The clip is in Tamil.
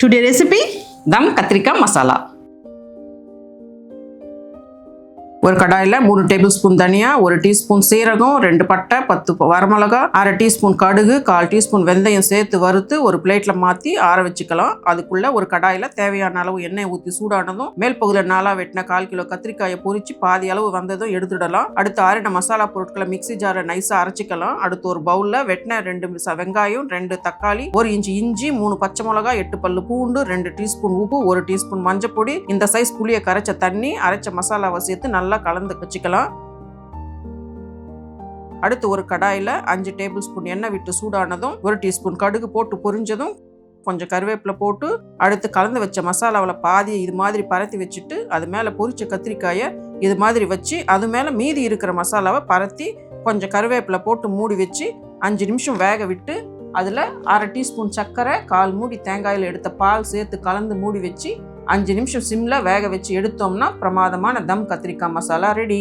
Today recipe தம் கத்திரிக்காய் மசாலா. ஒரு கடாயில் 3 டேபிள் ஸ்பூன் தனியா, 1 டீஸ்பூன் சீரகம், 2 பட்டை, 10 வரமிளகா, 1/2 டீஸ்பூன் கடுகு, 1/4 டீஸ்பூன் வெந்தயம் சேர்த்து வறுத்து ஒரு பிளேட்ல மாற்றி ஆற வச்சுக்கலாம். அதுக்குள்ள ஒரு கடாயில் தேவையான அளவு எண்ணெய் ஊற்றி சூடானதும் மேல் பகுதியில் 4 வெட்டின 1/4 கிலோ கத்திரிக்காயை பொரிச்சு பாதி அளவு வந்ததும் எடுத்துடலாம். அடுத்து ஆறின மசாலா பொருட்களை மிக்சி ஜாரில் நைஸாக அரைச்சிக்கலாம். அடுத்து ஒரு பவுலில் வெட்டின 2 வெங்காயம், 2 தக்காளி, 1 இன்ச்சு இஞ்சி, 3 பச்சை மிளகாய், 8 பல்லு பூண்டு, 2 டீஸ்பூன் உப்பு, 1 டீஸ்பூன் மஞ்சள் பொடி, இந்த சைஸ் புளியை கரைச்ச தண்ணி, அரைச்ச மசாலாவை சேர்த்து நல்லா கலந்து வச்சுக்கலாம். அடுத்து ஒரு கடாயில் 5 டேபிள் ஸ்பூன் எண்ணெய் விட்டு சூடானதும் 1 டீஸ்பூன் கடுகு போட்டு பொரிஞ்சதும் கொஞ்சம் கருவேப்பிலை போட்டு அடுத்து கலந்து வச்ச மசாலாவில் பாதியை இது மாதிரி பரத்தி வச்சுட்டு அது மேலே பொரிச்ச கத்திரிக்காயை இது மாதிரி வச்சு அது மேலே மீதி இருக்கிற மசாலாவை பரத்தி கொஞ்சம் கருவேப்பிலை போட்டு மூடி வச்சு 5 நிமிஷம் வேக விட்டு அதில் 1/2 டீஸ்பூன் சர்க்கரை, 1/4 மூடி தேங்காயில் எடுத்த பால் சேர்த்து கலந்து மூடி வச்சு 5 நிமிஷம் சிம்ல வேக வச்சு எடுத்தோம்னா பிரமாதமான தம் கத்திரிக்காய் மசாலா ரெடி.